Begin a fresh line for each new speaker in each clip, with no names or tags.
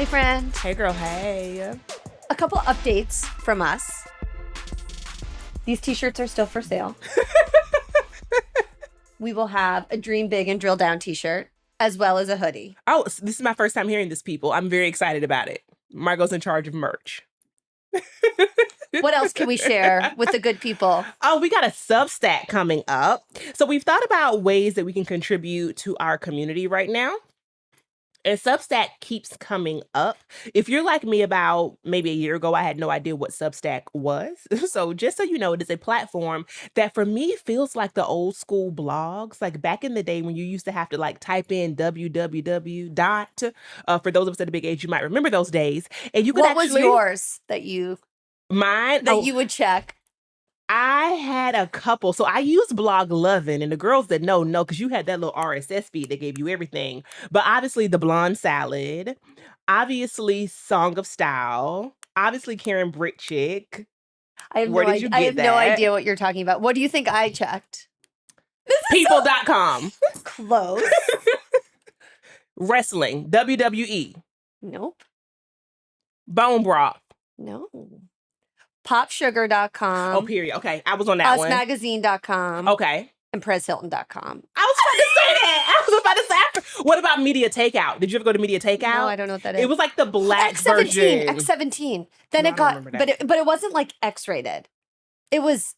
Hey, friend.
Hey, girl. Hey.
A couple updates from us. These t-shirts are still for sale. We will have a Dream Big and Drill Down t-shirt, as well as a hoodie.
Oh, this is my first time hearing this, people. I'm very excited about it. Margo's in charge of merch.
What else can we share with the good people?
Oh, we got a Substack coming up. So we've thought about ways that we can contribute to our community right now. And Substack keeps coming up. If you're like me, about maybe a year ago, I had no idea what Substack was. So just so you know, it is a platform that for me feels like the old school blogs, like back in the day when you used to have to like type in www dot. For those of us at a big age, you might remember those days. And you could
What was
actually
yours that you
mine.
you would check?
I had a couple. So I used Blog Lovin', and the girls that know, because you had that little RSS feed that gave you everything. But obviously the Blonde Salad, obviously Song of Style, obviously Karen Britchick.
I have
Where
no
did you
idea. I
get
have no
that?
idea what you're talking about. What do you think I checked?
People.com.
Close.
Wrestling, WWE.
Nope.
Bone Broth.
No. Popsugar.com.
Oh, period. Okay, I was on that one.
Usmagazine.com.
Okay.
And PresHilton.com.
I was about to say that. I was about to say. What about Media Takeout? Did you ever go to Media Takeout?
No, I don't know what that is.
It was like the black
X17.
version.
X17. Then
No,
it
I don't
got,
remember that.
but it wasn't like X-rated. It was.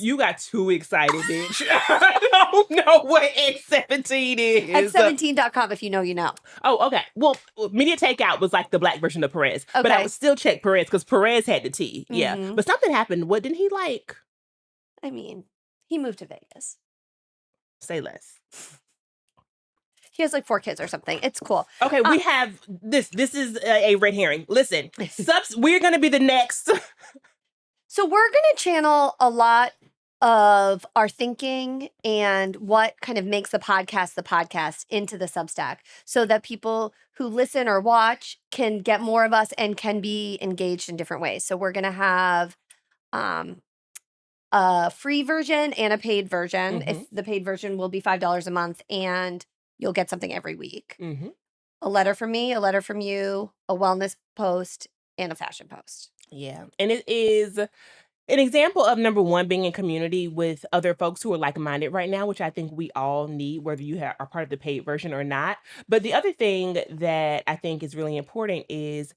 You got too excited, bitch. I don't know what X17 is.
X17.com. If you know, you know.
Oh, okay. Well, Media Takeout was like the black version of Perez.
Okay.
But I would still check Perez because Perez had the T. Yeah.
Mhm.
But something happened. What didn't he like?
I mean, he moved to Vegas.
Say less.
He has like 4 kids or something. It's cool.
Okay, we have this. This is a red herring. Listen, we're going to be the next.
So we're going to channel a lot of our thinking and what kind of makes the podcast into the Substack so that people who listen or watch can get more of us and can be engaged in different ways. So we're going to have a free version and a paid version.
Mhm.
If the paid version will be $5 a month, and you'll get something every week.
Mhm.
A letter from me, a letter from you, a wellness post, and a fashion post.
Yeah. And it is an example of, number one, being in community with other folks who are like-minded right now, which I think we all need, whether you are part of the paid version or not. But the other thing that I think is really important is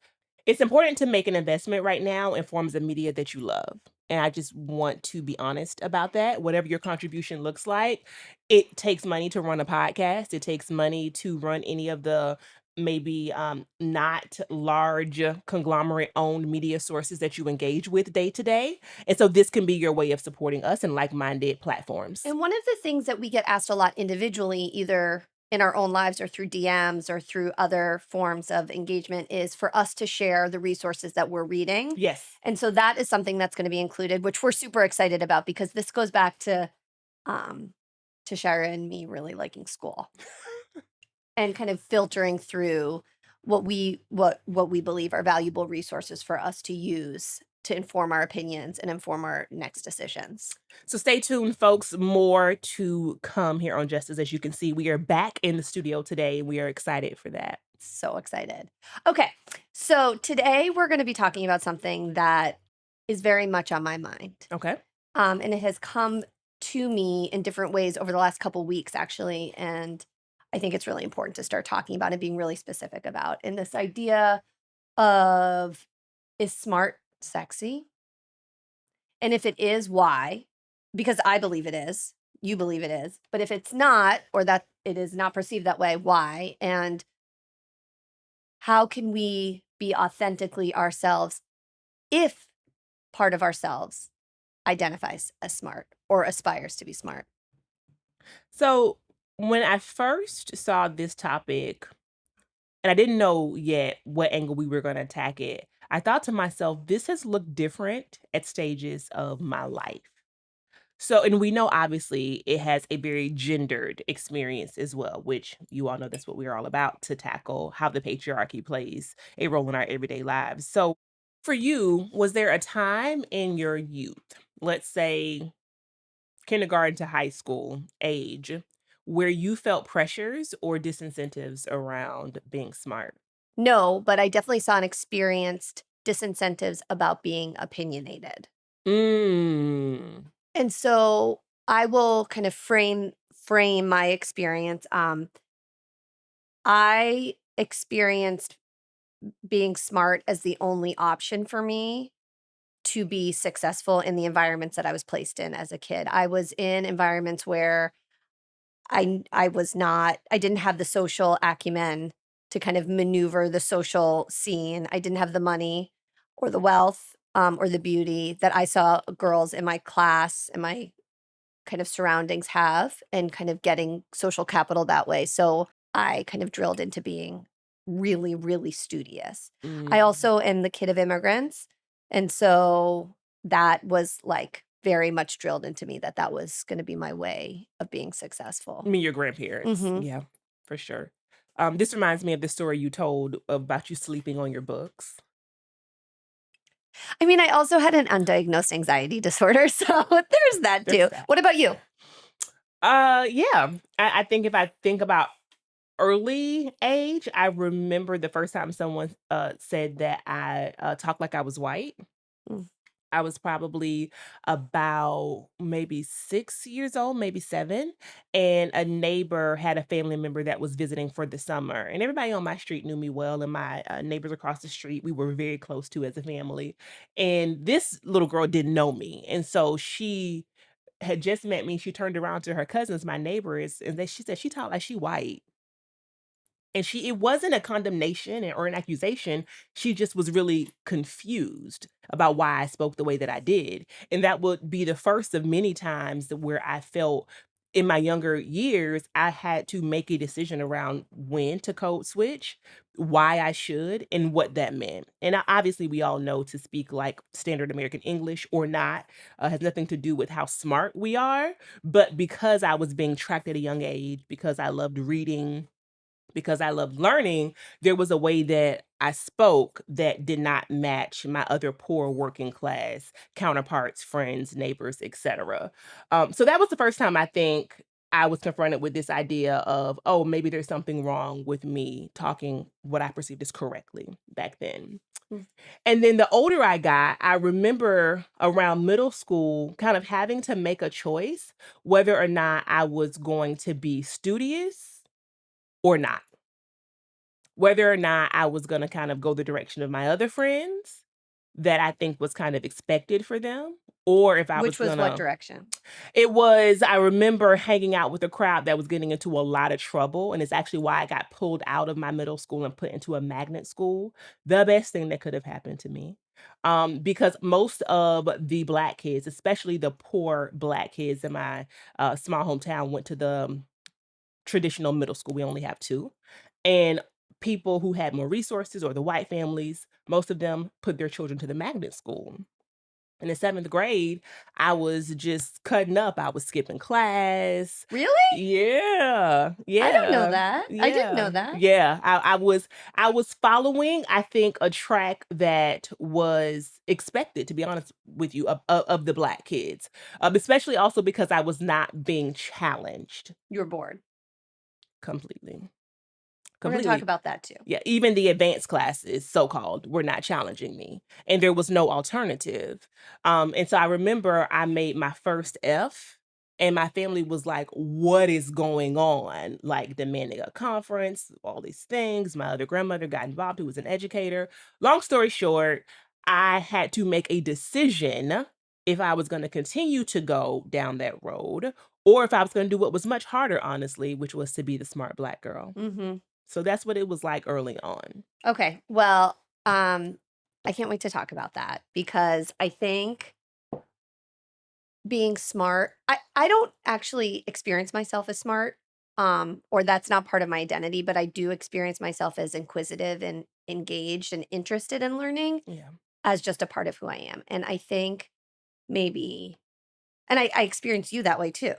it's important to make an investment right now in forms of media that you love. And I just want to be honest about that. Whatever your contribution looks like, it takes money to run a podcast. It takes money to run any of the maybe not large conglomerate owned media sources that you engage with day to day. And so this can be your way of supporting us in like-minded platforms.
And one of the things that we get asked a lot individually, either in our own lives or through DMs or through other forms of engagement, is for us to share the resources that we're reading.
Yes.
And so that is something that's going to be included, which we're super excited about, because this goes back to Tashira and me really liking school and kind of filtering through what we believe are valuable resources for us to use to inform our opinions and inform our next decisions.
So stay tuned, folks. More to come here on justUS. As you can see, we are back in the studio today. We are excited for that.
So excited. Okay, so today we're going to be talking about something that is very much on my mind.
Okay.
And it has come to me in different ways over the last couple weeks, actually. And I think it's really important to start talking about and being really specific about. And this idea of, is smart sexy? And if it is, why? Because I believe it is. You believe it is. But if it's not, or that it is not perceived that way, why? And how can we be authentically ourselves if part of ourselves identifies as smart or aspires to be smart?
So when I first saw this topic, and I didn't know yet what angle we were going to attack it, I thought to myself, this has looked different at stages of my life. So, and we know obviously it has a very gendered experience as well, which you all know that's what we're all about, to tackle how the patriarchy plays a role in our everyday lives. So for you, was there a time in your youth, let's say kindergarten to high school age, where you felt pressures or disincentives around being smart?
No, but I definitely saw and experienced disincentives about being opinionated.
Mm.
And so I will kind of frame my experience. I experienced being smart as the only option for me to be successful in the environments that I was placed in as a kid. I was in environments where I didn't have the social acumen to kind of maneuver the social scene. I didn't have the money or the wealth, or the beauty that I saw girls in my class and my kind of surroundings have, and kind of getting social capital that way. So I kind of drilled into being really, really studious. I
Mm.
also am the kid of immigrants. And so that was like very much drilled into me that that was going to be my way of being
I
successful.
mean, your grandparents.
Hmm.
Yeah, for sure. This reminds me of the story you told about you sleeping on your books.
I mean, I also had an undiagnosed anxiety disorder. So there's that
There's
too.
that.
What about you?
Yeah. I think if I think about early age, I remember the first time someone said that I talked like I was white.
Mm.
I was probably about maybe 6 years old, maybe seven. And a neighbor had a family member that was visiting for the summer. And everybody on my street knew me well. And my neighbors across the street, we were very close to as a family. And this little girl didn't know me. And so she had just met me. She turned around to her cousins, my neighbors, and she said, she talked like she white. And it wasn't a condemnation or an accusation, she just was really confused about why I spoke the way that I did, and that would be the first of many times that where I felt in my younger years, I had to make a decision around when to code switch, why I should, and what that meant, and obviously, we all know to speak like standard American English or not, has nothing to do with how smart we are, but because I was being tracked at a young age, because I loved reading, because I loved learning, there was a way that I spoke that did not match my other poor working class counterparts, friends, neighbors, etc. So that was the first time I think I was confronted with this idea of, oh, maybe there's something wrong with me talking what I perceived as correctly back then.
Mm.
And then the older I got, I remember around middle school kind of having to make a choice whether or not I was going to be studious or not, whether or not I was gonna kind of go the direction of my other friends that I think was kind of expected for them, or if I was
Which was what
gonna
direction?
I remember hanging out with a crowd that was getting into a lot of trouble, and it's actually why I got pulled out of my middle school and put into a magnet school. The best thing that could have happened to me. Because most of the Black kids, especially the poor Black kids in my, small hometown, went to the traditional middle school. We only have 2. And people who had more resources or the white families, most of them put their children to the magnet school. In the 7th grade, I was just cutting up. I was skipping class.
Really?
Yeah.
I don't know
Yeah.
that. I didn't know
Yeah.
that.
Yeah. I was following, I think, a track that was expected, to be honest with you, of the Black kids. Especially also because I was not being challenged
You were bored.
completely.
We're gonna talk
Completely.
about that too.
Yeah, even the advanced classes, so-called, were not challenging me, and there was no alternative. And so I remember I made my first F, and my family was like, "What is going on?" Like, demanding a conference, all these things. My other grandmother got involved, who was an educator. Long story short, I had to make a decision if I was gonna continue to go down that road, or if I was gonna do what was much harder, honestly, which was to be the smart Black girl.
Mhm.
So that's what it was like early on.
Okay. Well, I can't wait to talk about that because I think being smart, I don't actually experience myself as smart, or that's not part of my identity, but I do experience myself as inquisitive and engaged and interested in learning
Yeah.
as just a part of who I am. And I think maybe, and I experience you that way too.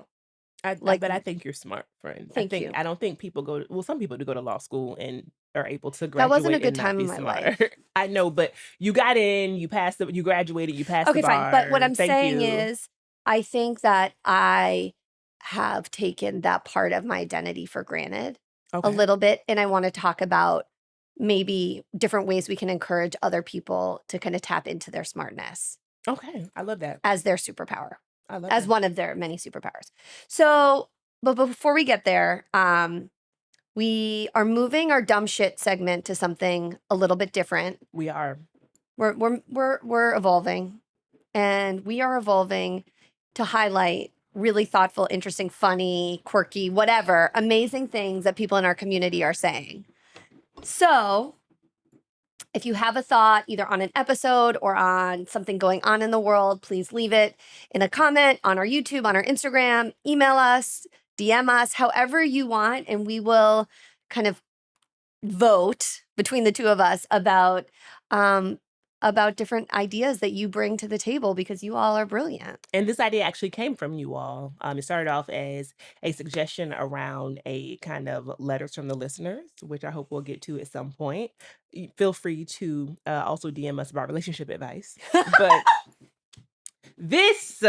Like,
But I think you're smart, friend.
thank you.
I don't think people some people do go to law school and are able to
That wasn't a
graduate
good
and not
time
be
in my
smart.
life.
I know, but you got in, you graduated, you passed the
Okay, fine. But what
bar.
I'm
Thank
saying
you.
is, I think that I have taken that part of my identity for granted a
Okay.
little bit. And I want to talk about maybe different ways we can encourage other people to kind of tap into their smartness
Okay, I love that.
as their superpower,
I love
as
that.
one of their many superpowers. So, but before we get there, we are moving our dumb shit segment to something a little bit different.
We are.
We're evolving, and we are evolving to highlight really thoughtful, interesting, funny, quirky, whatever, amazing things that people in our community are saying. So, if you have a thought either on an episode or on something going on in the world, please leave it in a comment on our YouTube, on our Instagram, email us, DM us, however you want, and we will kind of vote between the two of us about different ideas that you bring to the table because you all are brilliant.
And this idea actually came from you all. It started off as a suggestion around a kind of letters from the listeners, which I hope we'll get to at some point. Feel free to also DM us about relationship advice. But this,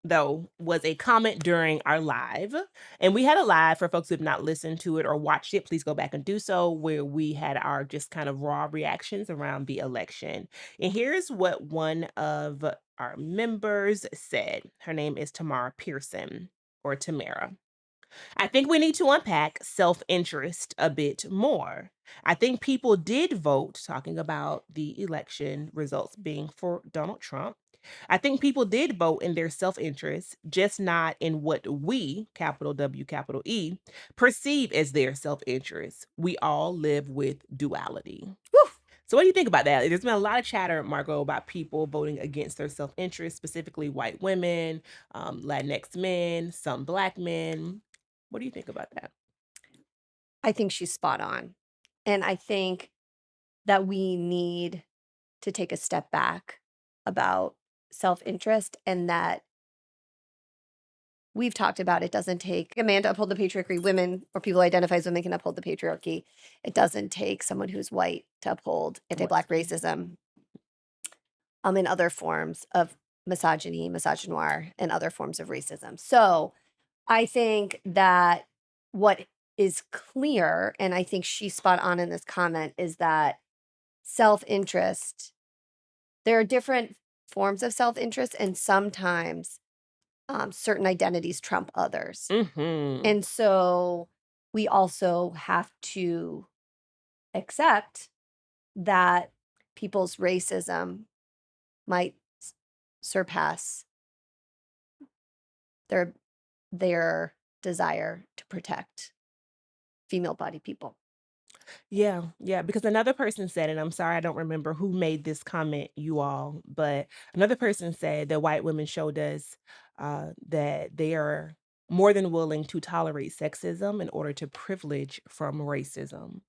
though, was a comment during our live. And we had a live for folks who have not listened to it or watched it. Please go back and do so, where we had our just kind of raw reactions around the election. And here's what one of our members said. Her name is Tamara Pearson, or Tamara. I think we need to unpack self-interest a bit more. I think people did vote, talking about the election results being for Donald Trump. I think people did vote in their self-interest, just not in what we, capital W, capital E, perceive as their self-interest. We all live with duality.
Woo!
So what do you think about that? There's been a lot of chatter, Margo, about people voting against their self-interest, specifically white women, Latinx men, some Black men. What do you think about that?
I think she's spot on. And I think that we need to take a step back about self-interest, and that we've talked about it doesn't take a man to uphold the patriarchy. Women or people who identify as women can uphold the patriarchy. It doesn't take someone who's white to uphold anti-Black racism in other forms of misogyny, misogynoir, and other forms of racism. So I think that what is clear, and I think she's spot on in this comment, is that self-interest, there are different forms of self-interest, and sometimes certain identities trump others.
Mm-hmm.
And so we also have to accept that people's racism might surpass their desire to protect female body people.
Yeah, because another person said, and I'm sorry, I don't remember who made this comment, you all, but another person said that white women showed us that they are more than willing to tolerate sexism in order to privilege from racism.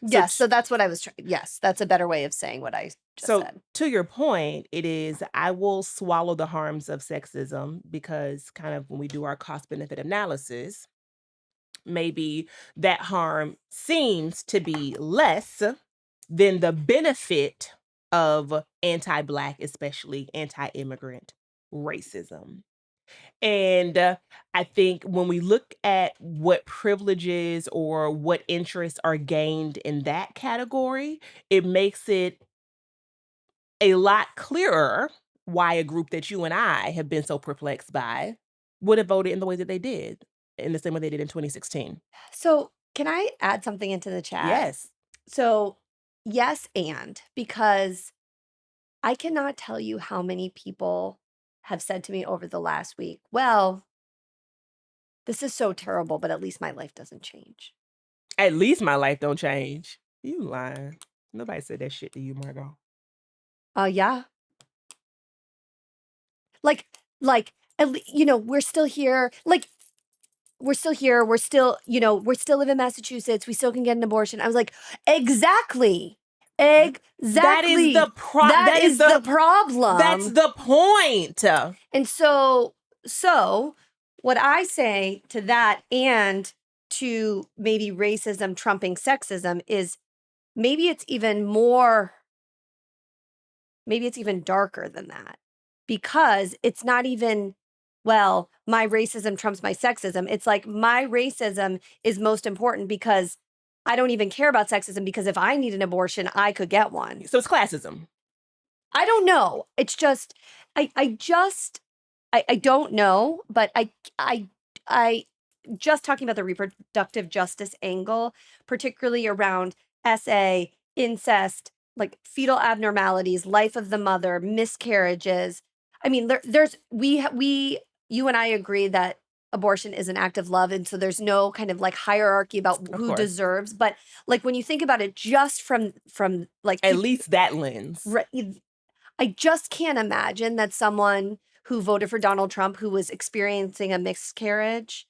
Yes, so that's what I was trying. Yes, that's a better way of saying what I just said.
To your point, it is, I will swallow the harms of sexism because kind of when we do our cost benefit analysis, maybe that harm seems to be less than the benefit of anti-Black, especially anti-immigrant racism. And I think when we look at what privileges or what interests are gained in that category, it makes it a lot clearer why a group that you and I have been so perplexed by would have voted in the way that they did, in the same way they did in 2016.
So can I add something into the chat?
Yes.
So yes, and because I cannot tell you how many people have said to me over the last week, well, this is so terrible, but at least my life doesn't change.
At least my life don't change. You lying. Nobody said that shit to you, Margo.
Yeah. Like, we're still here. Like, we're still here. We're still, we're still live in Massachusetts. We still can get an abortion. I was like, exactly.
That is the
that is the problem.
That's the point.
And so what I say to that, and to maybe racism trumping sexism, is maybe it's even darker than that, because it's not even, well, my racism trumps my sexism. It's like my racism is most important because I don't even care about sexism because if I need an abortion, I could get one.
So it's classism.
I don't know. It's just, I don't know, but I just talking about the reproductive justice angle, particularly around SA, incest, like fetal abnormalities, life of the mother, miscarriages. I mean, you and I agree that abortion is an act of love, and so there's no kind of like hierarchy about
Of
who
course.
deserves. But like when you think about it, just from like
At least that lens.
I just can't imagine that someone who voted for Donald Trump who was experiencing a miscarriage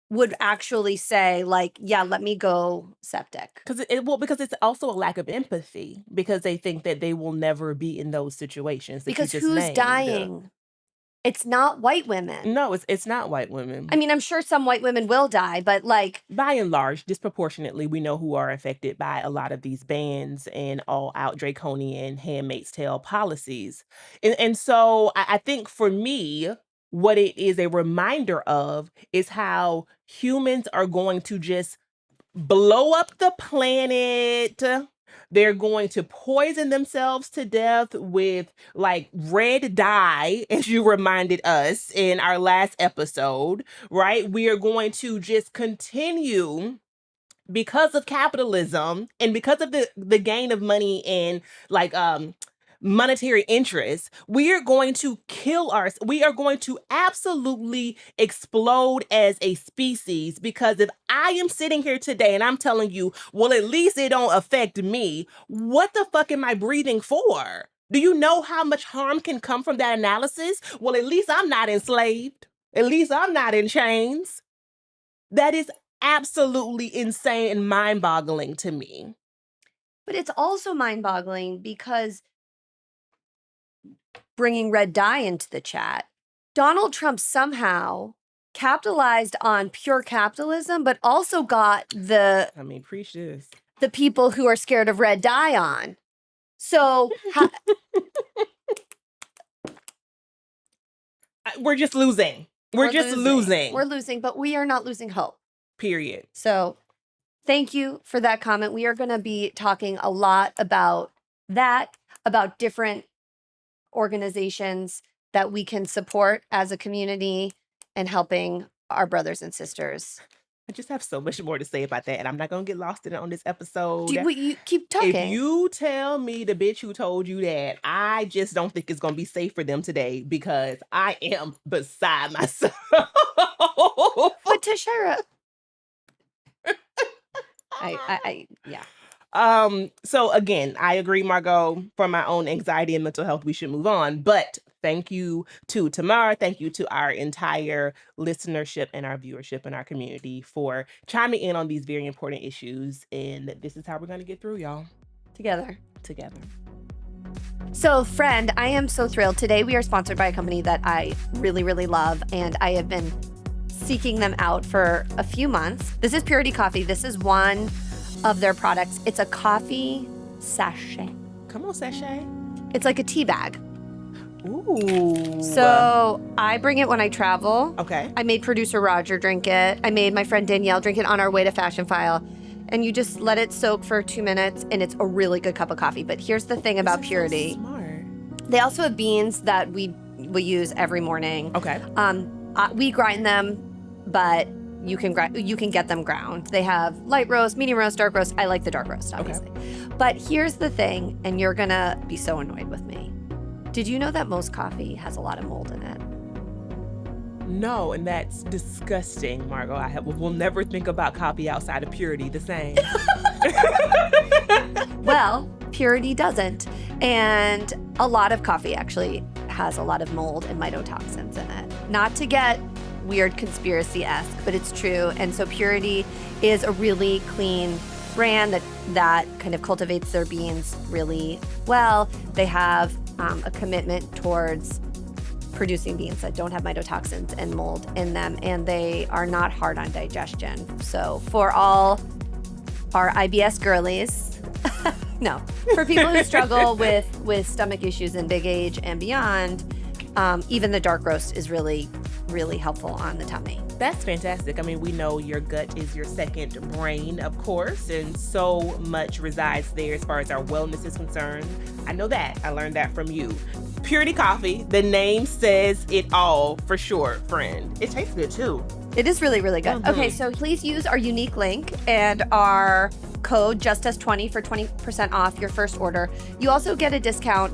would actually say like, yeah, let me go septic.
Because it's also a lack of empathy because they think that they will never be in those situations that
Because
you just
who's
named.
dying? It's not white women.
No, it's not white women.
I mean, I'm sure some white women will die, but like
by and large, disproportionately, we know who are affected by a lot of these bans and all out draconian Handmaid's Tale policies. And so I think for me, what it is a reminder of is how humans are going to just blow up the planet. They're going to poison themselves to death with like red dye, as you reminded us in our last episode, right? We are going to just continue because of capitalism and because of the gain of money and like monetary interest. We are going to we are going to absolutely explode as a species, because if I am sitting here today and I'm telling you, well, at least it don't affect me, what the fuck am I breathing for? Do you know how much harm can come from that analysis? Well, at least I'm not enslaved. At least I'm not in chains. That is absolutely insane and mind-boggling to me.
But it's also mind-boggling because bringing red dye into the chat, Donald Trump somehow capitalized on pure capitalism, but also got
preach this.
The people who are scared of red dye on. So
we're just losing. We're just losing.
We're losing, but we are not losing hope.
Period.
So thank you for that comment. We are going to be talking a lot about that, about different organizations that we can support as a community and helping our brothers and sisters.
I just have so much more to say about that, and I'm not going to get lost in it on this episode.
You keep talking.
If you tell me the bitch who told you that, I just don't think it's going to be safe for them today, because I am beside myself.
But Tashira, yeah.
So again, I agree, Margo, for my own anxiety and mental health, we should move on. But thank you to Tamara. Thank you to our entire listenership and our viewership and our community for chiming in on these very important issues. And this is how we're going to get through, y'all.
Together.
So,
friend, I am so thrilled. Today we are sponsored by a company that I really, really love, and I have been seeking them out for a few months. This is Purity Coffee. This is one of their products. It's a coffee sachet.
Come on, sachet.
It's like a tea bag.
Ooh.
So I bring it when I travel.
Okay.
I made producer Roger drink it. I made my friend Danielle drink it on our way to Fashion File. And you just let it soak for 2 minutes, and it's a really good cup of coffee. But here's the thing about Purity.
So smart.
They also have beans that we use every morning.
Okay.
We grind them, but you can get them ground. They have light roast, medium roast, dark roast. I like the dark roast, obviously. Okay. But here's the thing, and you're gonna be so annoyed with me. Did you know that most coffee has a lot of mold in it?
No, and that's disgusting, Margo. We'll never think about coffee outside of Purity the same.
Well, Purity doesn't. And a lot of coffee actually has a lot of mold and mycotoxins in it. Not to get weird conspiracy-esque, but it's true. And so Purity is a really clean brand that kind of cultivates their beans really well. They have a commitment towards producing beans that don't have mycotoxins and mold in them, and they are not hard on digestion. So for all our IBS girlies, no, for people who struggle with stomach issues in big age and beyond, even the dark roast is really, really helpful on the tummy.
That's fantastic. I mean, we know your gut is your second brain, of course, and so much resides there as far as our wellness is concerned. I know that. I learned that from you. Purity Coffee, the name says it all for sure, friend. It tastes good too.
It is really, really good.
Mhm.
Okay, so please use our unique link and our code justUS20 for 20% off your first order. You also get a discount.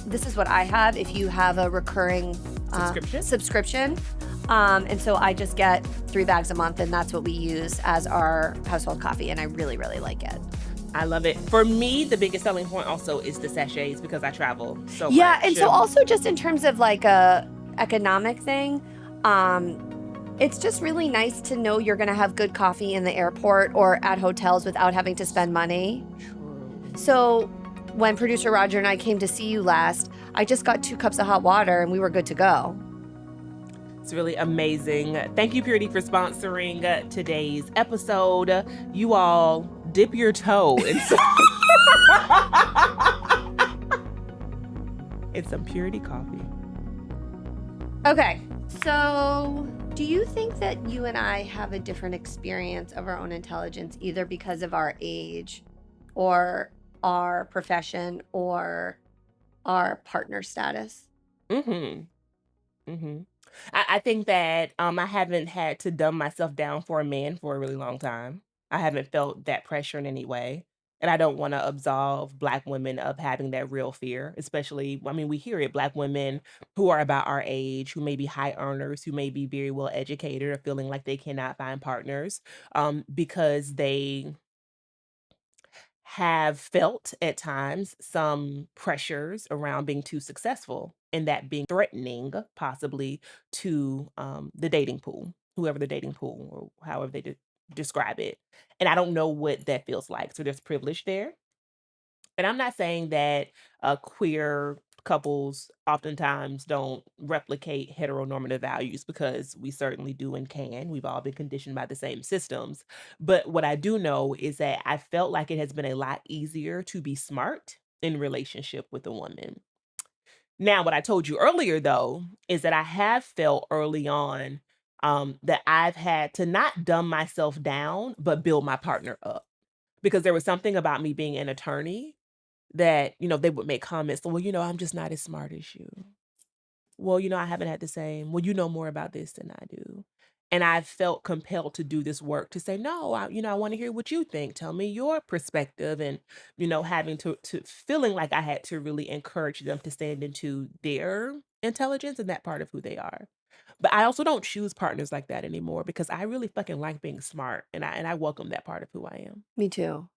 This is what I have if you have a recurring subscription. And so I just get 3 bags a month, and that's what we use as our household coffee, and I really, really like it.
I love it. For me, the biggest selling point also is the sachets because I travel so much.
Yeah, and so also just in terms of like a economic thing, it's just really nice to know you're going to have good coffee in the airport or at hotels without having to spend money.
True.
So when producer Roger and I came to see you last, I just got 2 cups of hot water and we were good to go.
It's really amazing. Thank you, Purity, for sponsoring today's episode. You all dip your toe in some Purity coffee.
Okay, so do you think that you and I have a different experience of our own intelligence, either because of our age or our profession or our partner status?
Mm-hmm. Mm-hmm. I think that I haven't had to dumb myself down for a man for a really long time. I haven't felt that pressure in any way. And I don't want to absolve Black women of having that real fear, especially, I mean, we hear it, Black women who are about our age, who may be high earners, who may be very well educated, or feeling like they cannot find partners because they have felt at times some pressures around being too successful and that being threatening possibly to the dating pool, whoever the dating pool or however they describe it. And I don't know what that feels like. So there's privilege there. And I'm not saying that queer couples oftentimes don't replicate heteronormative values because we certainly do and can. We've all been conditioned by the same systems. But what I do know is that I felt like it has been a lot easier to be smart in relationship with a woman. Now, what I told you earlier, though, is that I have felt early on that I've had to not dumb myself down, but build my partner up. Because there was something about me being an attorney that, they would make comments, "Well, I'm just not as smart as you. Well, I haven't had the same. Well, you know more about this than I do." And I felt compelled to do this work to say, "No, I want to hear what you think. Tell me your perspective." And, having to feeling like I had to really encourage them to stand into their intelligence and that part of who they are. But I also don't choose partners like that anymore because I really fucking like being smart and I welcome that part of who I am.
Me too.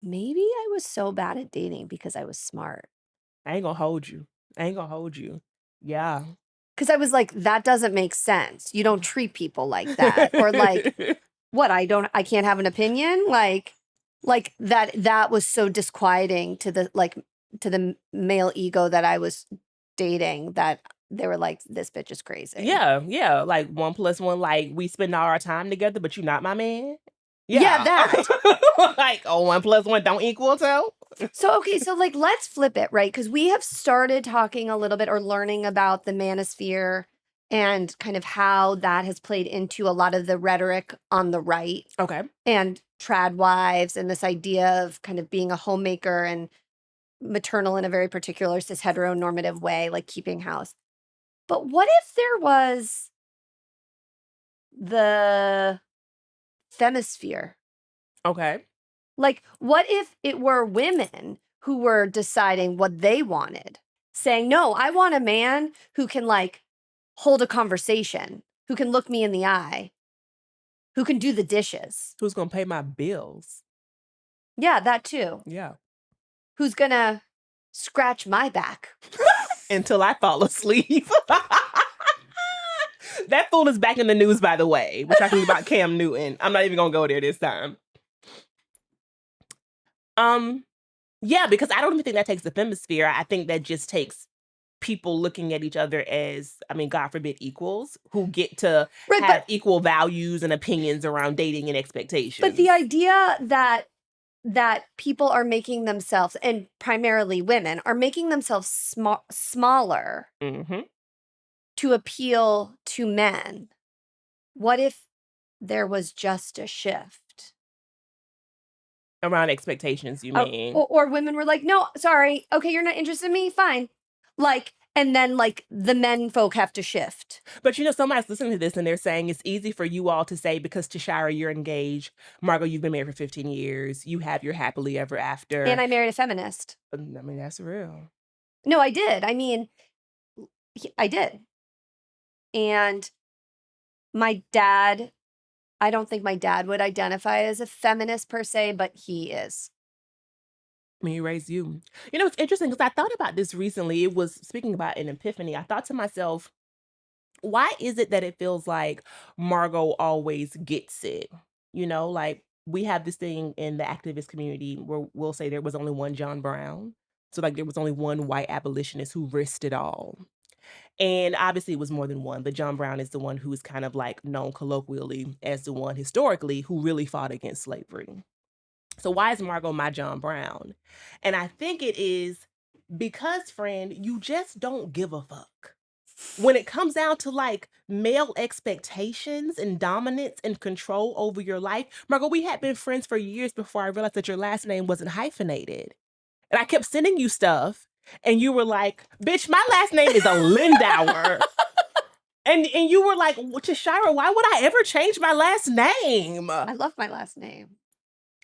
Maybe I was so bad at dating because I was smart.
I ain't gonna hold you. I ain't gonna hold you. Yeah.
Because I was like, that doesn't make sense. You don't treat people like that. Or like, what, I can't have an opinion? Like that was so disquieting to the male ego that I was dating that they were like, this bitch is crazy.
Yeah. Like 1+1, like we spend all our time together, but you're not my man.
Yeah, that.
Like, 1+1 don't equal 2.
So, okay, so like, let's flip it, right? Because we have started talking a little bit or learning about the manosphere and kind of how that has played into a lot of the rhetoric on the right
Okay.
and trad wives and this idea of kind of being a homemaker and maternal in a very particular cis heteronormative way, like keeping house. But what if there was the femisphere?
Okay.
Like, what if it were women who were deciding what they wanted, saying, no, I want a man who can like hold a conversation, who can look me in the eye, who can do the dishes.
Who's gonna pay my bills?
Yeah, that too.
Yeah.
Who's gonna scratch my back?
Until I fall asleep. That fool is back in the news, by the way. We're talking about Cam Newton. I'm not even gonna go there this time. Yeah, because I don't even think that takes the femisphere. I think that just takes people looking at each other as, I mean, God forbid, equals who get to have equal values and opinions around dating and expectations.
But the idea that people are making themselves, and primarily women, are making themselves smaller
Mm-hmm.
to appeal to men what if there was just a shift?
Around expectations, you
Oh,
mean?
or women were like, "No, sorry. Okay, you're not interested in me? Fine." Like, and then, like, the men folk have to shift.
But somebody's listening to this and they're saying it's easy for you all to say because Tashira, you're engaged. Margo, you've been married for 15 years. You have your happily ever after.
And I married a feminist.
I mean, that's real.
No, I did. I mean, I did. And my dad, I don't think my dad would identify as a feminist per se, but he is.
I mean, he raised you. It's interesting because I thought about this recently. It was speaking about an epiphany. I thought to myself, why is it that it feels like Margo always gets it? Like we have this thing in the activist community where we'll say there was only one John Brown. So like there was only one white abolitionist who risked it all. And obviously it was more than one, but John Brown is the one who is kind of like known colloquially as the one historically who really fought against slavery. So why is Margo my John Brown? And I think it is because, friend, you just don't give a fuck. When it comes down to like male expectations and dominance and control over your life, Margo, we had been friends for years before I realized that your last name wasn't hyphenated. And I kept sending you stuff, and you were like, bitch, my last name is a Lindauer. and you were like, well, Tashira, why would I ever change my last name?
I love my last name.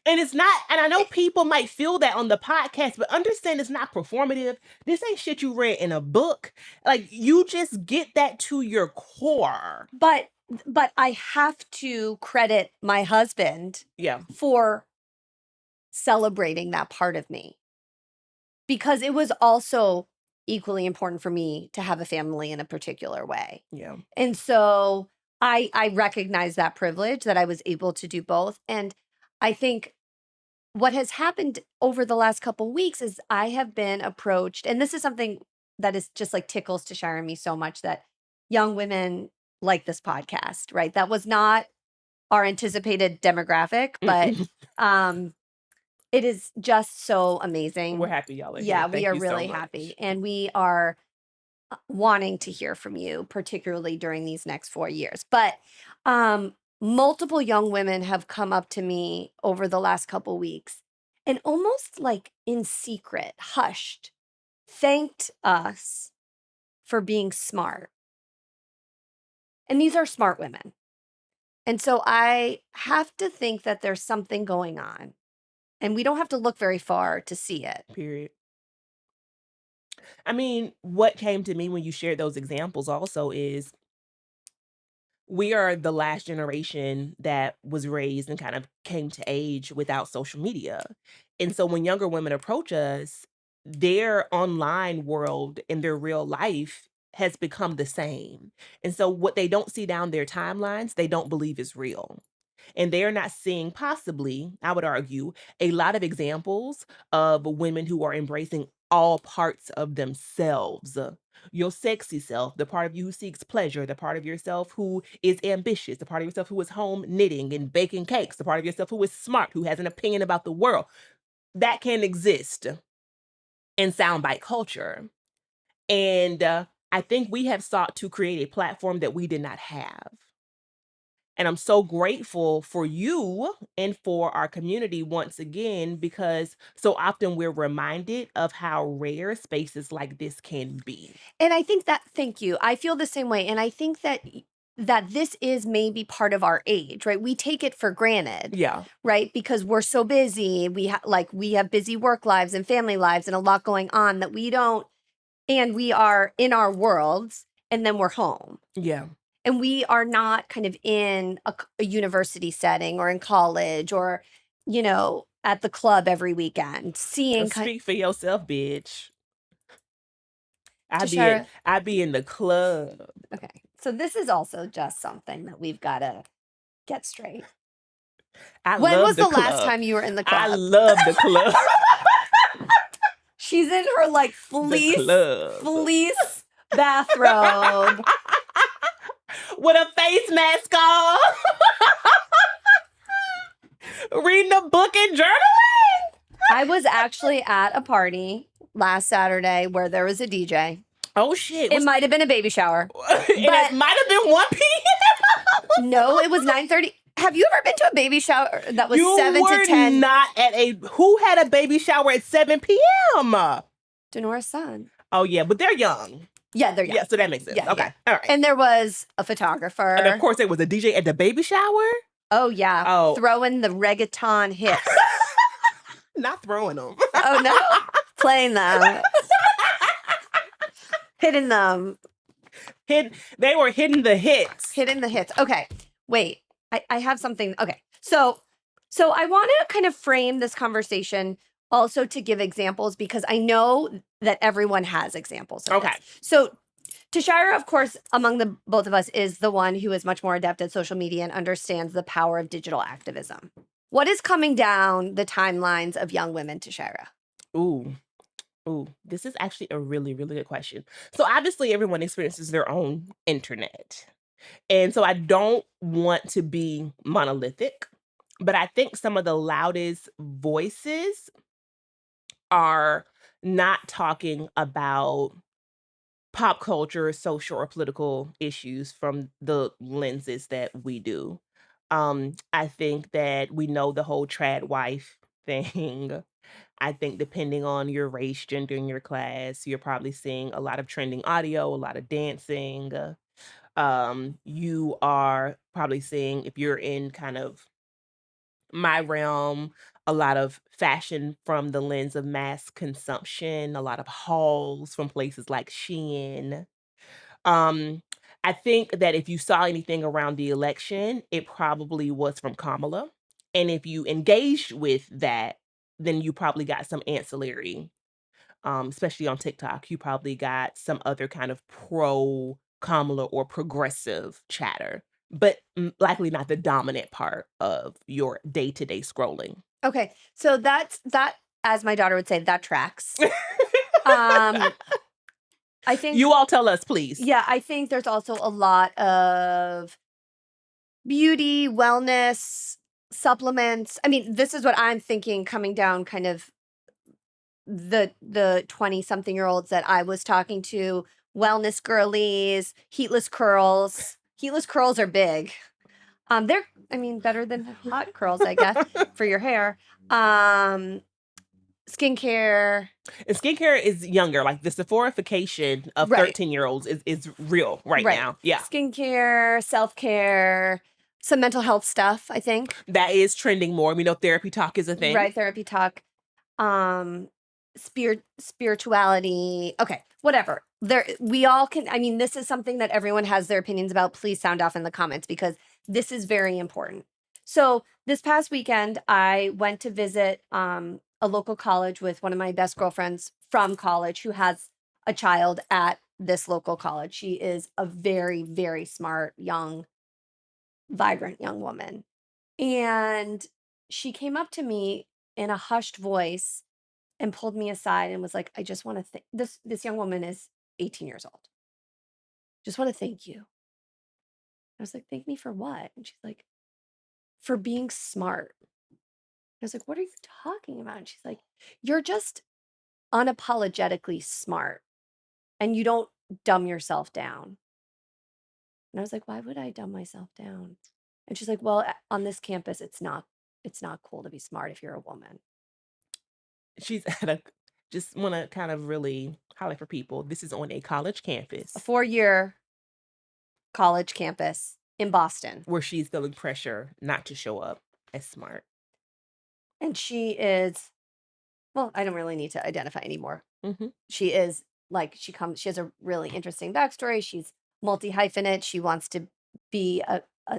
And it's not, and I know people might feel that on the podcast, but understand it's not performative. This ain't shit you read in a book. Like, you just get that to your core.
But I have to credit my husband for celebrating that part of me. Because it was also equally important for me to have a family in a particular way.
Yeah.
And so I recognize that privilege that I was able to do both. And I think what has happened over the last couple weeks is I have been approached, and this is something that is just like tickles Tashira and me so much, that young women like this podcast, right? That was not our anticipated demographic, but it is just so amazing.
We're happy y'all are here.
Yeah,
Thank
we are
you so
really
much.
happy. And we are wanting to hear from you, particularly during these next 4 years. But multiple young women have come up to me over the last couple weeks and almost like in secret, hushed, thanked us for being smart. And these are smart women. And so I have to think that there's something going on. And we don't have to look very far to see it.
Period. I mean, what came to me when you shared those examples also is we are the last generation that was raised and kind of came to age without social media. And so when younger women approach us, their online world in their real life has become the same. And so what they don't see down their timelines, they don't believe is real. And they're not seeing, possibly, I would argue, a lot of examples of women who are embracing all parts of themselves. Your sexy self, the part of you who seeks pleasure, the part of yourself who is ambitious, the part of yourself who is home knitting and baking cakes, the part of yourself who is smart, who has an opinion about the world. That can exist in soundbite culture. And I think we have sought to create a platform that we did not have. And I'm so grateful for you and for our community once again, because so often we're reminded of how rare spaces like this can be.
And I think that, thank you. I feel the same way. And I think that this is maybe part of our age, right? We take it for granted.
Yeah.
Right? Because we're so busy. We have busy work lives and family lives and a lot going on that we don't, and we are in our worlds and then we're home.
Yeah.
And we are not kind of in a university setting or in college or, at the club every weekend.
Speak for yourself, bitch.
Tashira,
I'd be in the club.
Okay. So this is also just something that we've got to get straight. When was the last time you were in the club?
I love the club.
She's in her like fleece bathrobe.
With a face mask on. Reading a book and journaling.
I was actually at a party last Saturday where there was a DJ.
Oh shit.
It might have been a baby shower.
It might have been 1 p.m.
No, it was 9:30. Have you ever been to a baby shower that was
You
7
were
to 10?
not at who had a baby shower at 7 p.m.?
Denora's son.
Oh, yeah, but they're young.
Yeah, they're young.
Yeah, so that makes sense.
Yeah,
Okay,
yeah.
all right.
And there was a
And of
photographer.
course, there was a DJ at the baby shower.
Oh, yeah.
Oh.
Throwing the reggaeton hits.
Not throwing them.
Oh, no. Playing them. Hitting them.
They were hitting the hits.
Hitting the hits. Okay, wait. I have something. Okay, so I want to kind of frame this conversation also to give examples because I know that everyone has examples of
Okay.
this. So Tashira, of course, among the both of us, is the one who is much more adept at social media and understands the power of digital activism. What is coming down the timelines of young women, Tashira?
Ooh, this is actually a really, really good question. So obviously everyone experiences their own internet. And so I don't want to be monolithic, but I think some of the loudest voices are not talking about pop culture, social, or political issues from the lenses that we do. I think that we know the whole trad wife thing. I think depending on your race, gender, and your class, you're probably seeing a lot of trending audio, a lot of dancing. You are probably seeing, if you're in kind of my realm, a lot of fashion from the lens of mass consumption, a lot of hauls from places like Shein. Um, I think that if you saw anything around the election, it probably was from Kamala. And if you engaged with that, then you probably got some ancillary, especially on TikTok. You probably got some other kind of pro Kamala or progressive chatter, but likely not the dominant part of your day to day scrolling.
Okay, so that, as my daughter would say, that tracks. I think
You all tell us, please.
Yeah, I think there's also a lot of beauty, wellness, supplements. I mean, this is what I'm thinking coming down kind of the 20-something-year-olds that I was talking to, wellness girlies, heatless curls. Heatless curls are big. They're, I mean, better than hot curls, I guess, for your hair. Skincare.
And skincare is younger. Like the Sephorification of
Right.
13-year-olds is real right now. Yeah.
Skincare, self-care, some mental health stuff, I think.
That is trending more. We know therapy talk is a thing.
Right, therapy talk. Spirituality. Okay, whatever. We all can, I mean, this is something that everyone has their opinions about. Please sound off in the comments because this is very important. So this past weekend, I went to visit a local college with one of my best girlfriends from college who has a child at this local college. She is a very, very smart, young, vibrant young woman. And she came up to me in a hushed voice and pulled me aside and was like, I just want to thank this young woman is 18 years old. Just want to thank you. I was like, thank me for what? And she's like, for being smart. I was like, what are you talking about? And she's like, you're just unapologetically smart and you don't dumb yourself down. And I was like, why would I dumb myself down? And she's like, well, on this campus, it's not cool to be smart if you're a woman.
She's at a, just want to kind of really highlight for people, this is on a college campus.
A 4-year college campus in Boston.
Where she's feeling pressure not to show up as smart.
And she is, well, I don't really need to identify anymore.
Mm-hmm.
She is like, she has a really interesting backstory. She's multi-hyphenate. She wants to be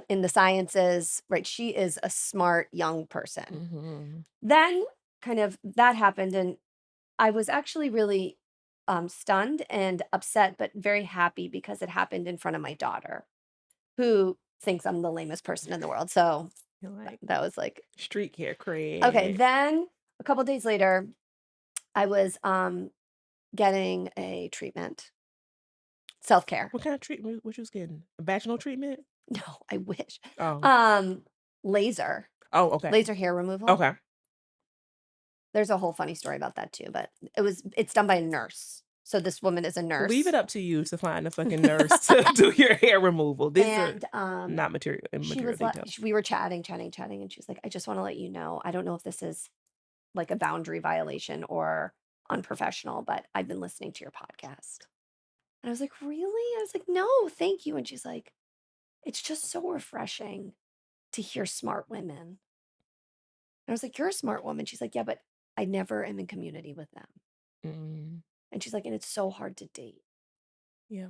in the sciences, right? She is a smart young person.
Mm-hmm.
Then kind of that happened. And I was actually really stunned and upset, but very happy because it happened in front of my daughter, who thinks I'm the lamest person in the world. So
Like,
that was like
street hair craze.
Okay, then a couple days later, I was getting a treatment, self-care.
What kind of treatment? What you was getting? A vaginal treatment?
No, I wish.
Oh.
Laser.
Oh, okay.
Laser hair removal.
Okay.
There's a whole funny story about that too, but it's done by a nurse. So this woman is a
Leave it
nurse,
up to you to find a fucking nurse to do your hair removal. These are
and,
not material
she
immaterial
was like,
details.
we were chatting, chatting, chatting, and she was like, "I just wanna let you know, I don't know if this is, like, a boundary violation or unprofessional, but I've been listening to your podcast." And I was like, "Really?" I was like, "No, thank you." And she's like, "It's just so refreshing to hear smart women." And I was like, "You're a smart woman." She's like, "Yeah, but I never am in community with them."
Mm,
And she's like, "And it's so hard to date."
yeah.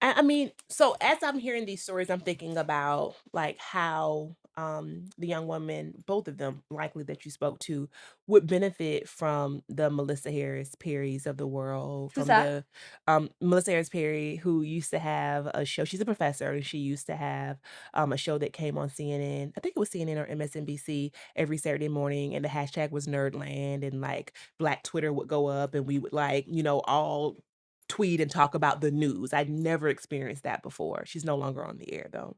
I mean, so as I'm hearing these stories, I'm thinking about like how the young women, both of them likely that you spoke to, would benefit from the Melissa Harris Perrys of the world,
Who's
from
that?
the Melissa Harris Perry, who used to have a show. She's a professor, and she used to have a show that came on CNN. I think it was CNN or MSNBC every Saturday morning, and the hashtag was Nerdland, and like Black Twitter would go up, and we would like, all tweet and talk about the news. I'd never experienced that before. She's no longer on the air though.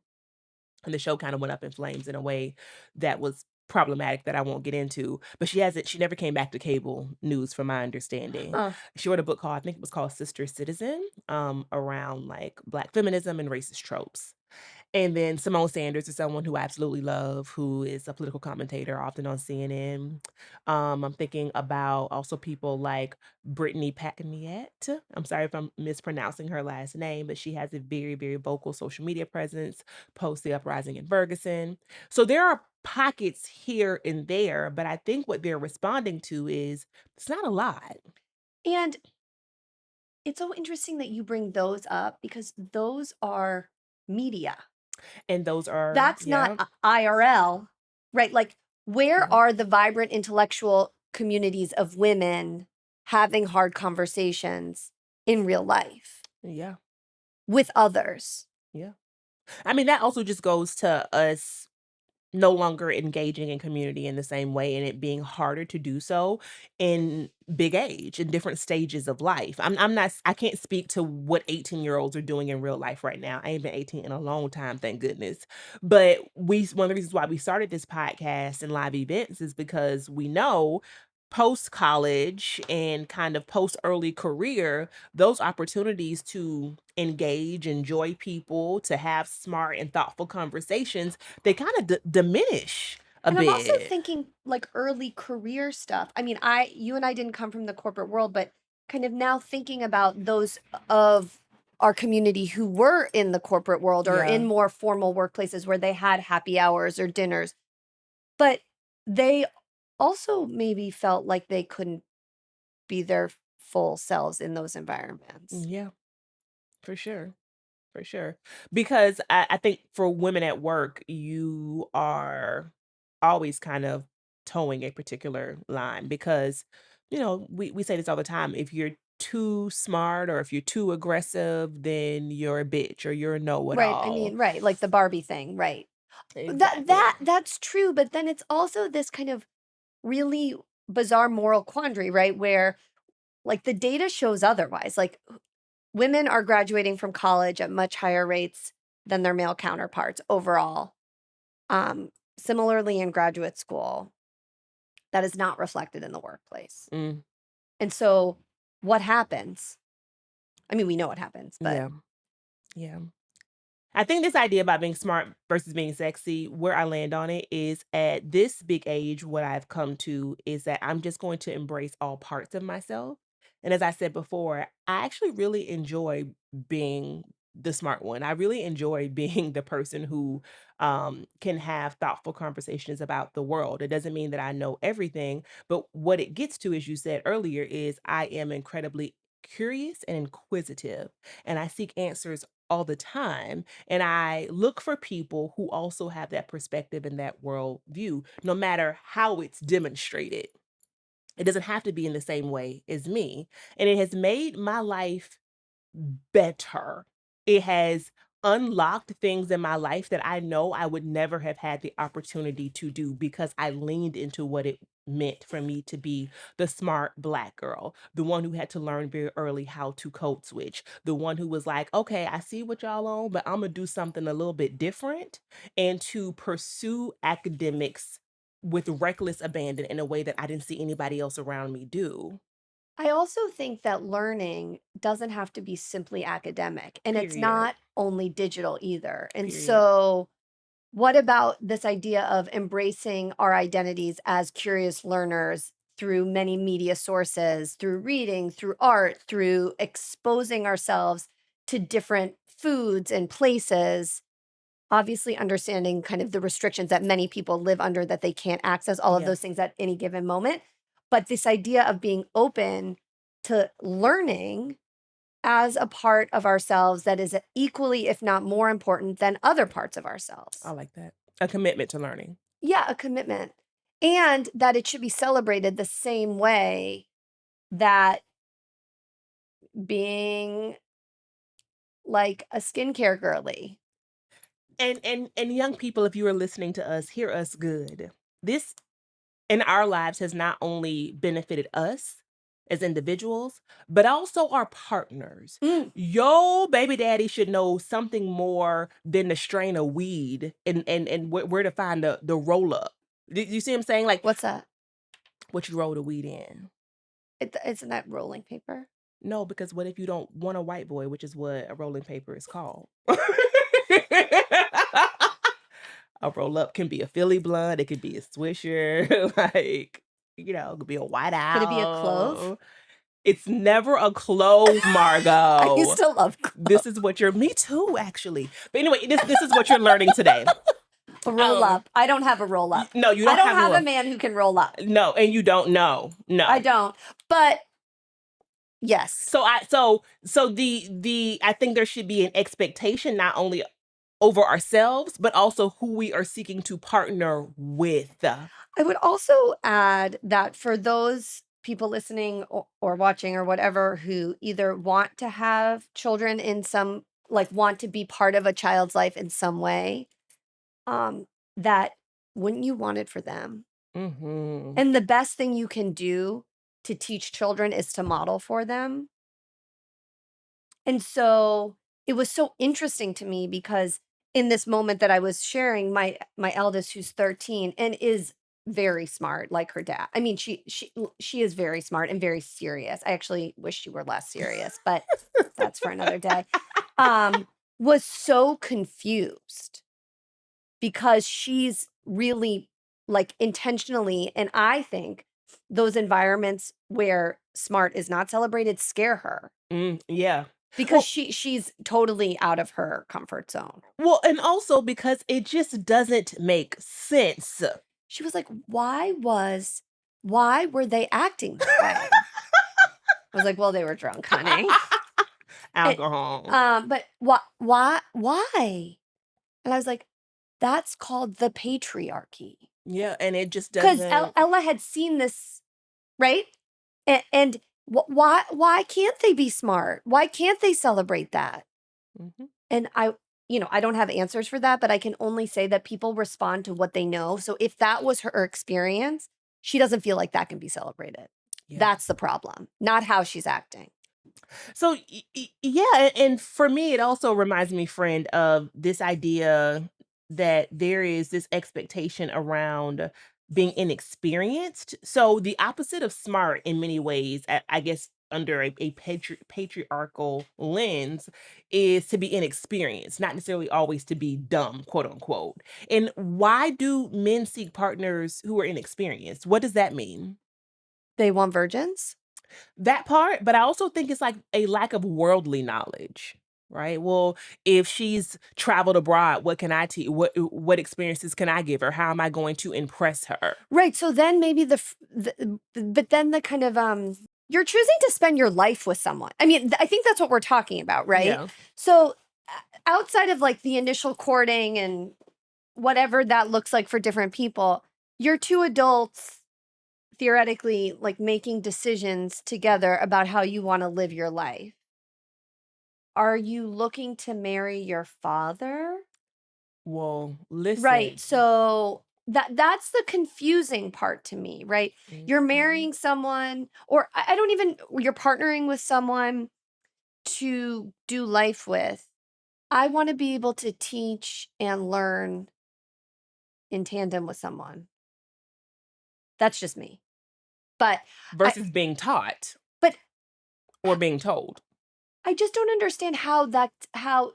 And the show kind of went up in flames in a way that was problematic that I won't get into. But she never came back to cable news from my understanding.
Huh.
She wrote a book called, I think it was called Sister Citizen, around like black feminism and racist tropes. And then Simone Sanders is someone who I absolutely love, who is a political commentator, often on CNN. I'm thinking about also people like Brittany Packnett. I'm sorry if I'm mispronouncing her last name, but she has a very, very vocal social media presence, post the uprising in Ferguson. So there are pockets here and there, but I think what they're responding to is it's not a lot.
And it's so interesting that you bring those up because those are media.
And those are,
That's not
yeah,
IRL, right? Like, where
yeah,
are the vibrant intellectual communities of women having hard conversations in real life
yeah,
with others?
yeah. I mean, that also just goes to us no longer engaging in community in the same way and it being harder to do so in big age, in different stages of life. I can't speak to what 18-year-olds are doing in real life right now. I ain't been 18 in a long time, thank goodness. But one of the reasons why we started this podcast and live events is because we know post college and kind of post early career, those opportunities to engage, enjoy people, to have smart and thoughtful conversations, they kinda diminish a
And I'm also
bit.
thinking like early career stuff. I mean, you and I didn't come from the corporate world, but kind of now thinking about those of our community who were in the corporate world or
Yeah,
in more formal workplaces where they had happy hours or dinners, but they also maybe felt like they couldn't be their full selves in those environments.
yeah, for sure, for sure. Because I think for women at work, you are always kind of towing a particular line because, we say this all the time, if you're too smart or if you're too aggressive, then you're a bitch or you're a
Right. I
know-it-all.
mean, right, like the Barbie thing, right.
Exactly.
That's true, but then it's also this kind of really bizarre moral quandary, right? Where like the data shows otherwise. Like women are graduating from college at much higher rates than their male counterparts overall. Similarly in graduate school, that is not reflected in the workplace.
Mm,
And so what happens? I mean, we know what happens, but
yeah, yeah. I think this idea about being smart versus being sexy, where I land on it is at this big age, what I've come to is that I'm just going to embrace all parts of myself. And as I said before, I actually really enjoy being the smart one. I really enjoy being the person who can have thoughtful conversations about the world. It doesn't mean that I know everything, but what it gets to, as you said earlier, is I am incredibly curious and inquisitive, and I seek answers all the time. And I look for people who also have that perspective and that world view, no matter how it's demonstrated. It doesn't have to be in the same way as me. And it has made my life better. It has unlocked things in my life that I know I would never have had the opportunity to do because I leaned into what it meant for me to be the smart black girl, the one who had to learn very early how to code switch, the one who was like, okay, I see what y'all on, but I'm gonna do something a little bit different and to pursue academics with reckless abandon in a way that I didn't see anybody else around me do.
I also think that learning doesn't have to be simply academic, and it's
Period.
not only digital either. And
Period.
so, what about this idea of embracing our identities as curious learners through many media sources, through reading, through art, through exposing ourselves to different foods and places? Obviously, understanding kind of the restrictions that many people live under, that they can't access all of
Yeah.
those things at any given moment. But this idea of being open to learning as a part of ourselves that is equally, if not more important than other parts of
I
ourselves.
like that. A commitment to learning.
Yeah, a commitment. And that it should be celebrated the same way that being like a skincare girly.
And young people, if you are listening to us, hear us good. This in our lives has not only benefited us as individuals, but also our partners.
Mm,
Yo, baby daddy should know something more than the strain of weed and where to find the roll up. You see what I'm saying? Like
what's that?
what you roll the weed in.
Isn't that rolling paper?
No, because what if you don't want a white boy, which is what a rolling paper is called? A roll up can be a Philly blunt, it could be a Swisher, like, it could be a White
Could it be a clove?
Owl. It's never a clove,
I used
Margo.
to love
This
clove.
is what you're me too, actually. But anyway, this is what you're learning today.
A roll
Um,
up. I don't have a roll up.
no, you
I
don't
don't
have a
have a
roll.
man who can roll up.
No, and you don't know.
I
No.
don't. But yes,
So I think there should be an expectation not only over ourselves, but also who we are seeking to partner with.
I would also add that for those people listening or watching or whatever who either want to have children in some, like, want to be part of a child's life in some way, um, that wouldn't you want it for them?
Mhm.
And the best thing you can do to teach children is to model for them. And so it was so interesting to me because in this moment that I was sharing, my eldest, who's 13 and is very smart like her dad. I mean, she is very smart and very serious. I actually wish she were less serious, but that's for another day. Um, was so confused because she's really, like, intentionally, and I think those environments where smart is not celebrated scare her
Yeah.
because
Well,
she's totally out of her comfort zone.
and also because it just doesn't make sense.
She was like, why were they acting that way?" I was like, "Well, they were drunk, honey." And,
Alcohol.
but why? And I was like, "That's called the patriarchy."
Yeah, and it just
'Cause
doesn't.
Ella had seen this, right? And why can't they be smart? Why can't they celebrate that?
Mhm.
And I don't have answers for that, but I can only say that people respond to what they know. So if that was her experience, she doesn't feel like that can be celebrated.
Yeah.
That's the problem, not how she's acting.
So yeah, and for me, it also reminds me, friend, of this idea that there is this expectation around being inexperienced. So the opposite of smart in many ways, I guess, under a patriarchal lens, is to be inexperienced, not necessarily always to be dumb, quote unquote. And why do men seek partners who are inexperienced? What does that mean?
They want virgins?
That part, but I also think it's like a lack of worldly knowledge, right? Well, if she's traveled abroad, what can I teach? What experiences can I give her? How am I going to impress her?
Right, so then maybe but then the kind of, you're choosing to spend your life with someone. I mean, I think that's what we're talking about, right?
Yeah.
So, outside of, like, the initial courting and whatever that looks like for different people, you're 2 adults theoretically, like, making decisions together about how you wanna live your life. Are you looking to marry your father?
Well,
Right,
listen.
so that's the confusing part to me, right? You're
Mhm.
marrying someone, or I don't even, you're partnering with someone to do life with. I wanna be able to teach and learn in tandem with someone. That's just me. But I
Versus being taught. or being told.
I just don't understand how that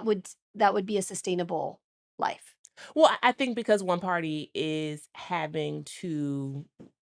would be a sustainable life.
Well, I think because one party is having to,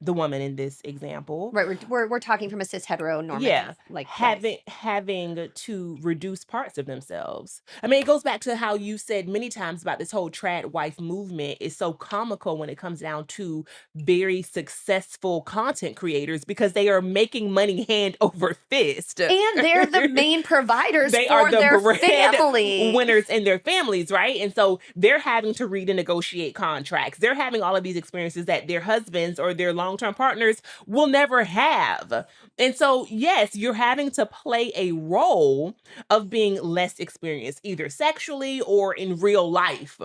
the woman in this example,
Right, we're talking from a cis
yeah,
heteronormative like place.
having to reduce parts of themselves. I mean, it goes back to how you said many times about this whole trad wife movement is so comical when it comes down to very successful content creators because they are making money hand over fist.
And they're the main providers
They are
for
the
their
bread
family.
winners in their families, right? And so they're having to read and negotiate contracts. They're having all of these experiences that their husbands or their long-term partners will never have. And so, yes, you're having to play a role of being less experienced, either sexually or in real life.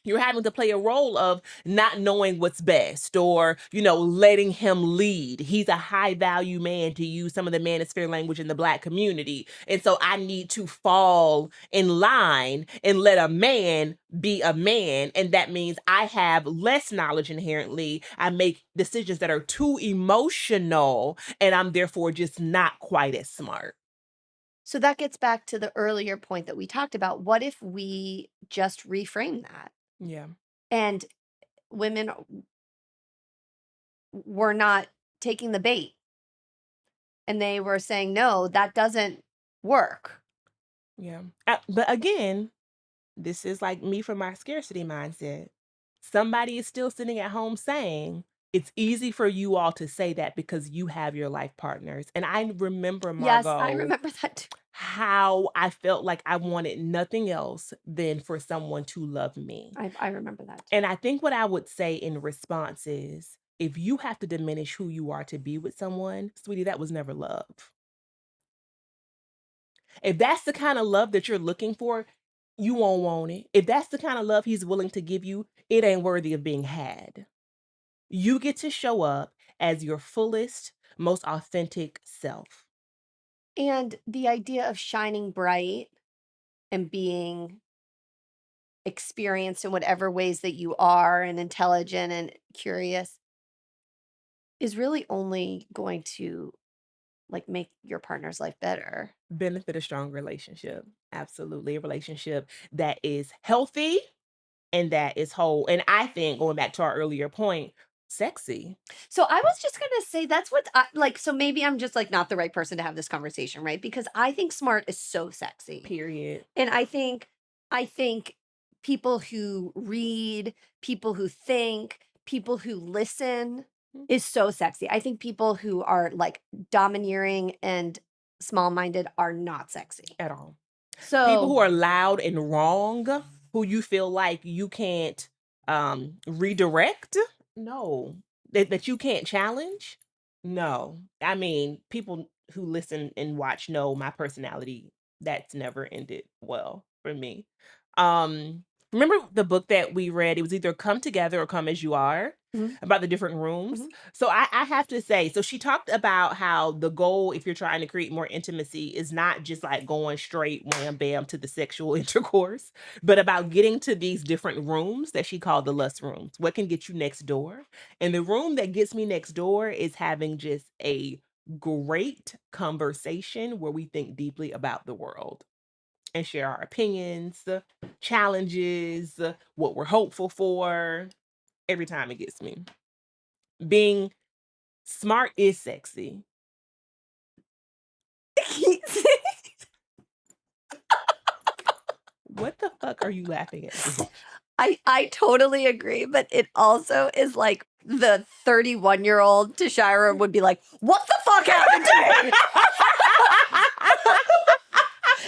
You're having to play a role of not knowing what's best or, letting him lead. He's a high value man, to use some of the manosphere language in the Black community. And so I need to fall in line and let a man be a man. And that means I have less knowledge inherently. I make decisions that are too emotional, and I'm therefore just not quite as smart.
So that gets back to the earlier point that we talked about. What if we just reframe that?
Yeah.
And women were not taking the bait. And they were saying, no, that doesn't work.
Yeah. But again, this is like me from my scarcity mindset. Somebody is still sitting at home saying, it's easy for you all to say that because you have your life partners. And I remember,
Yes, I
Margo,
remember that too.
how I felt like I wanted nothing else than for someone to love me.
I remember that too.
And I think what I would say in response is, if you have to diminish who you are to be with someone, sweetie, that was never love. If that's the kind of love that you're looking for, you won't want it. If that's the kind of love he's willing to give you, it ain't worthy of being had. You get to show up as your fullest, most authentic self.
And the idea of shining bright and being experienced in whatever ways that you are and intelligent and curious is really only going to like make your partner's life better.
Benefit a strong relationship. Absolutely. A relationship that is healthy and that is whole. And I think, going back to our earlier point, sexy.
So I was just going to say that's what so maybe I'm just like not the right person to have this conversation, right? Because I think smart is so sexy.
Period.
And I think people who read, people who think, people who listen is so sexy. I think people who are like domineering and small-minded are not sexy
At all.
so
People who are loud and wrong, who you feel like you can't redirect, no. That you can't challenge, no. I mean, people who listen and watch know my personality. That's never ended well for me. Remember the book that we read? It was either Come Together or Come As You Are, about the different rooms. So I have to say, so she talked about how the goal, if you're trying to create more intimacy, is not just like going straight wham bam to the sexual intercourse, but about getting to these different rooms that she called the lust rooms. What can get you next door? And the room that gets me next door is having just a great conversation where we think deeply about the world and share our opinions, challenges, what we're hopeful for. Every time it gets me. Being smart is sexy. What the fuck are you laughing at?
I totally agree, but it also is like the 31-year-old Tashira would be like, what the fuck happened today?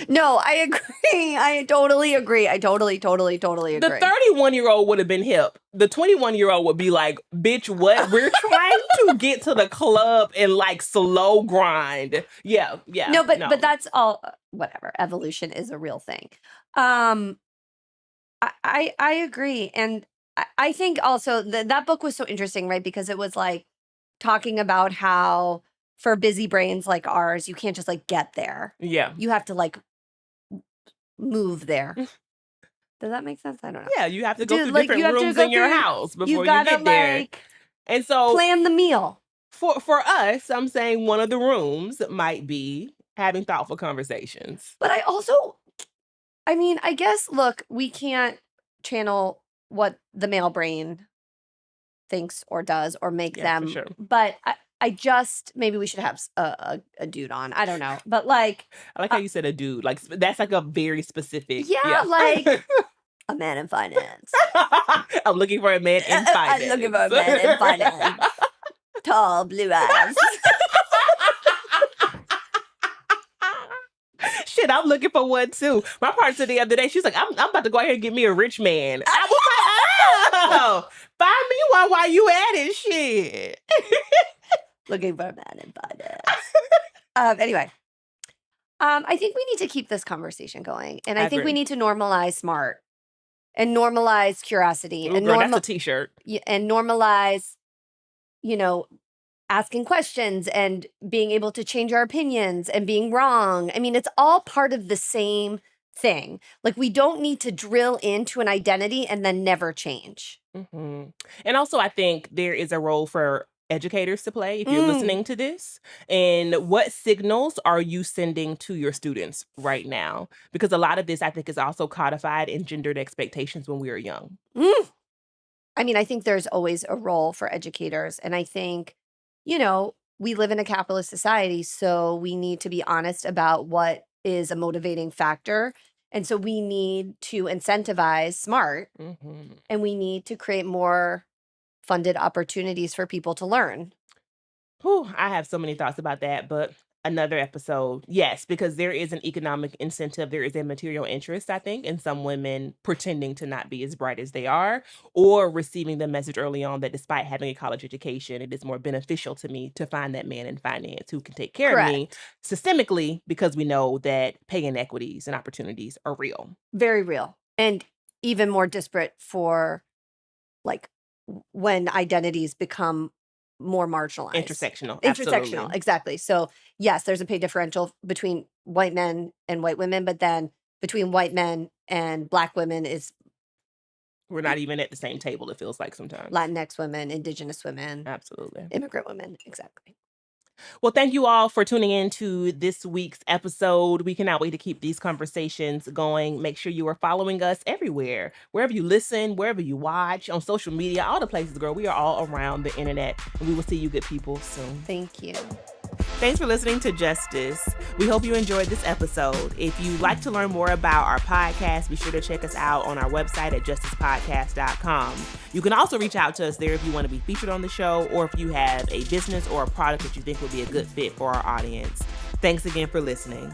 No, I agree. I totally agree. I totally agree.
The 31-year-old would have been hip. The 21-year-old would be like, bitch, what? We're trying to get to the club and like slow grind. Yeah.
No, but that's all whatever. Evolution is a real thing. I agree. And I think also that book was so interesting, right? Because it was like talking about how for busy brains like ours, you can't just like get there.
Yeah.
You have to like move there. Does that make sense? I don't know.
Yeah, you have to go through different rooms in your house before you get there.
Like,
and so
plan the meal.
For us, I'm saying one of the rooms might be having thoughtful conversations.
But I guess, look, we can't channel what the male brain thinks or does or make
Yeah, for
them.
sure.
But I just maybe we should have a dude on. I don't know, but like,
I like how you said a dude. Like that's like a very specific.
yeah,
Yeah.
like a man in finance.
I'm looking for a man in finance.
I'm looking for a man in finance. Tall, blue eyes.
Shit, I'm looking for one too. My partner said the other day, she's like, I'm about to go ahead and get me a rich man. I was like, oh, find me one while you at it, shit.
Looking for a man in finance. Anyway, I think we need to keep this conversation going, and I think we
agree.
need to normalize smart and normalize curiosity
Ooh,
and
girl, that's a t-shirt.
and normalize, asking questions and being able to change our opinions and being wrong. I mean, it's all part of the same thing. Like, we don't need to drill into an identity and then never change.
Mm-hmm. And also, I think there is a role for educators to play if you're listening to this. And what signals are you sending to your students right now? Because a lot of this, I think, is also codified in gendered expectations when we were young.
I mean, I think there's always a role for educators. And I think, we live in a capitalist society, so we need to be honest about what is a motivating factor. And so we need to incentivize smart, and we need to create more funded opportunities for people to learn.
Whew, I have so many thoughts about that, but another episode. Yes, because there is an economic incentive. There is a material interest, I think, in some women pretending to not be as bright as they are, or receiving the message early on that despite having a college education, it is more beneficial to me to find that man in finance who can take care of me systemically, because we know that pay inequities and opportunities are real.
Very real. And even more disparate for like when identities become more marginalized.
Intersectional.
Intersectional,
Absolutely.
exactly. So yes, there's a pay differential between white men and white women, but then between white men and Black women is
We're not even at the same table, it feels like sometimes.
Latinx women, Indigenous women,
Absolutely.
immigrant women. Exactly.
Well, thank you all for tuning in to this week's episode. We cannot wait to keep these conversations going. Make sure you are following us everywhere, wherever you listen, wherever you watch, on social media, all the places, girl. We are all around the internet, and we will see you good people soon.
Thank you.
Thanks for listening to justUS. We hope you enjoyed this episode. If you'd like to learn more about our podcast, be sure to check us out on our website at justuspodcast.com. You can also reach out to us there if you want to be featured on the show, or if you have a business or a product that you think would be a good fit for our audience. Thanks again for listening.